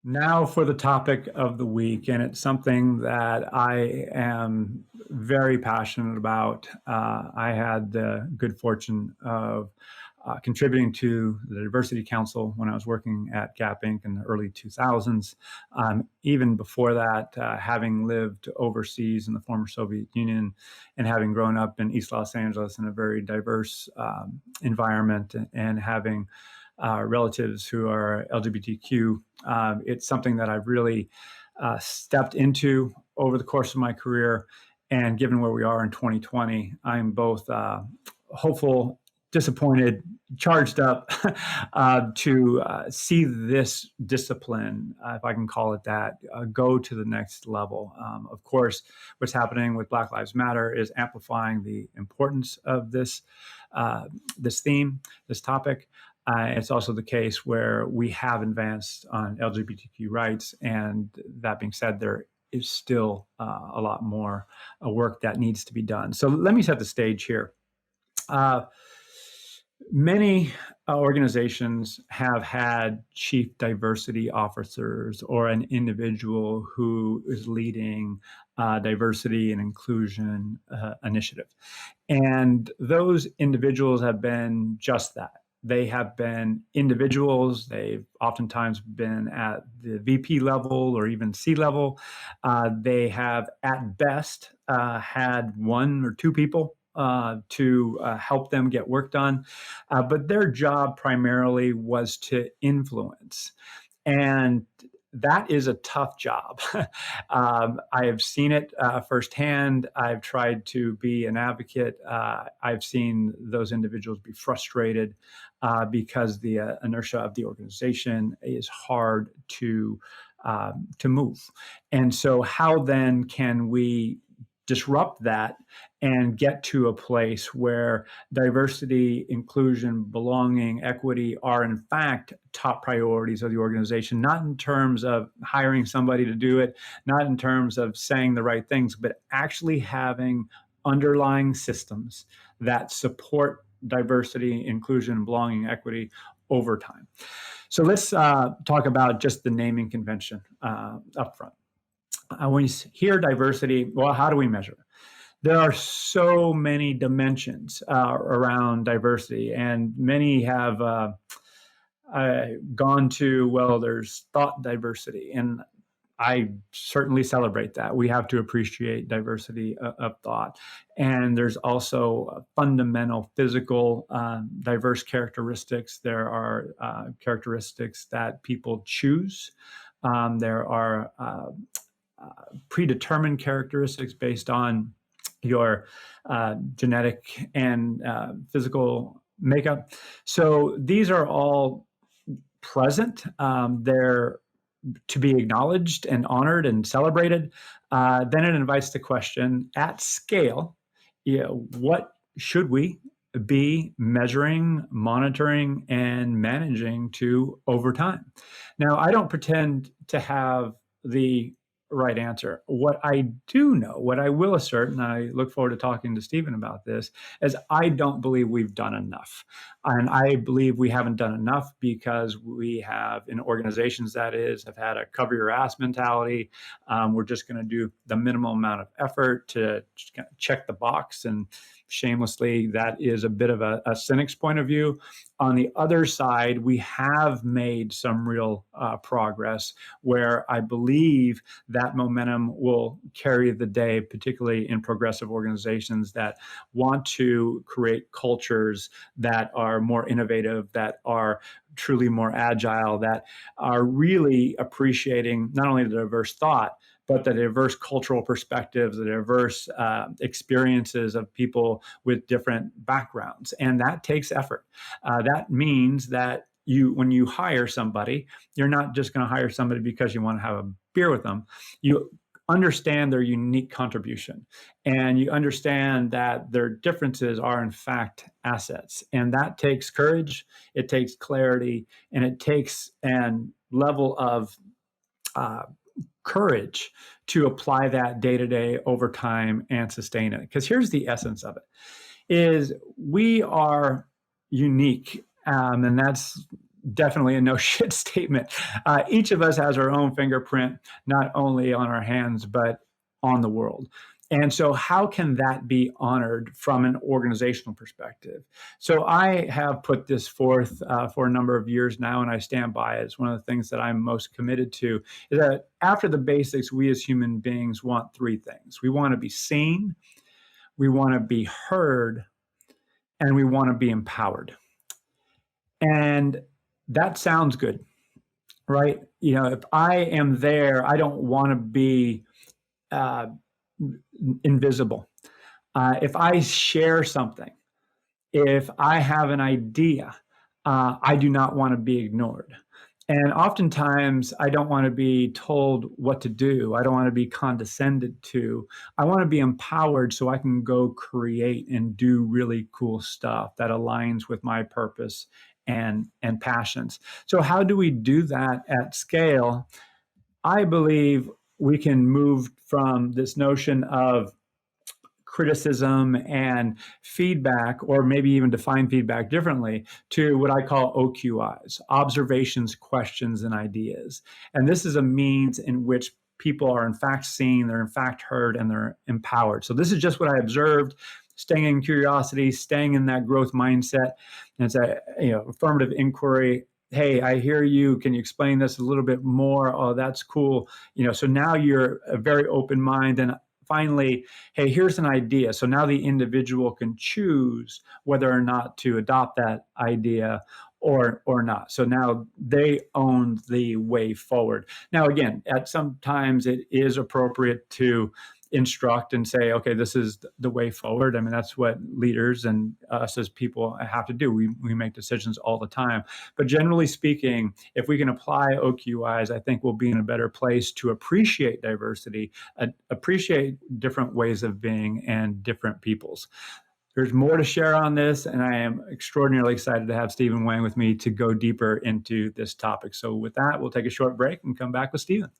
Now for the topic of the week, and it's something that I am very passionate about. I had the good fortune of contributing to the Diversity Council when I was working at Gap Inc. in the early 2000s. Even before that, having lived overseas in the former Soviet Union and having grown up in East Los Angeles in a very diverse environment and having relatives who are LGBTQ. It's something that I've really stepped into over the course of my career. And given where we are in 2020, I'm both hopeful, disappointed, charged up to see this discipline, if I can call it that, go to the next level. Of course, what's happening with Black Lives Matter is amplifying the importance of this theme, this topic. It's also the case where we have advanced on LGBTQ rights, and that being said, there is still a lot more work that needs to be done. So let me set the stage here. Many organizations have had chief diversity officers or an individual who is leading diversity and inclusion initiative. And those individuals have been just that. They have been individuals. They've oftentimes been at the VP level or even C level. They have, at best, had one or two people to help them get work done. But their job primarily was to influence. And that is a tough job. I have seen it firsthand. I've tried to be an advocate. I've seen those individuals be frustrated because the inertia of the organization is hard to move. And so how then can we disrupt that and get to a place where diversity, inclusion, belonging, equity are in fact top priorities of the organization, not in terms of hiring somebody to do it, not in terms of saying the right things, but actually having underlying systems that support diversity, inclusion, belonging, equity over time. So let's talk about just the naming convention up front. When you hear diversity, well, how do we measure it? There are so many dimensions around diversity, and many have gone to, well, there's thought diversity, and I certainly celebrate that. We have to appreciate diversity of thought. And there's also fundamental physical diverse characteristics. There are characteristics that people choose. There are predetermined characteristics based on your genetic and physical makeup. So these are all present. They're to be acknowledged and honored and celebrated. Then it invites the question at scale, what should we be measuring, monitoring, and managing to over time? Now, I don't pretend to have the right answer. What I do know, what I will assert, and I look forward to talking to Stephen about this, is I don't believe we've done enough. And I believe we haven't done enough because we have, in organizations that is, have had a cover your ass mentality. We're just going to do the minimum amount of effort to check the box, and shamelessly, that is a bit of a cynic's point of view. On the other side, we have made some real progress where I believe that momentum will carry the day, particularly in progressive organizations that want to create cultures that are more innovative, that are truly more agile, that are really appreciating not only the diverse thought, but the diverse cultural perspectives, the diverse experiences of people with different backgrounds. And that takes effort. That means that when you hire somebody, you're not just going to hire somebody because you want to have a beer with them. You understand their unique contribution, and you understand that their differences are in fact assets. And that takes courage, it takes clarity, and it takes a level of courage to apply that day to day over time and sustain it. Because here's the essence of it, is we are unique. And that's definitely a no shit statement. Each of us has our own fingerprint, not only on our hands, but on the world. And so, how can that be honored from an organizational perspective? So, I have put this forth for a number of years now, and I stand by it. It's one of the things that I'm most committed to is that after the basics, we as human beings want three things. We want to be seen, we want to be heard, and we want to be empowered. And that sounds good, right? If I am there, I don't want to be uh, invisible. If I share something, if I have an idea, I do not want to be ignored. And oftentimes, I don't want to be told what to do. I don't want to be condescended to. I want to be empowered so I can go create and do really cool stuff that aligns with my purpose and passions. So, how do we do that at scale? I believe we can move from this notion of criticism and feedback, or maybe even define feedback differently, to what I call OQIs, observations, questions, and ideas. And this is a means in which people are in fact seen, they're in fact heard, and they're empowered. So this is just what I observed, staying in curiosity, staying in that growth mindset. And it's a affirmative inquiry. Hey, I hear you. Can you explain this a little bit more? Oh, that's cool. So now you're a very open mind. And finally, hey, here's an idea. So now the individual can choose whether or not to adopt that idea or not. So now they own the way forward. Now, again, at sometimes it is appropriate to instruct and say, okay, this is the way forward. I mean, that's what leaders and us as people have to do. We make decisions all the time. But generally speaking, if we can apply OQIs, I think we'll be in a better place to appreciate diversity, appreciate different ways of being and different peoples. There's more to share on this, and I am extraordinarily excited to have Stephen Wang with me to go deeper into this topic. So with that, we'll take a short break and come back with Stephen.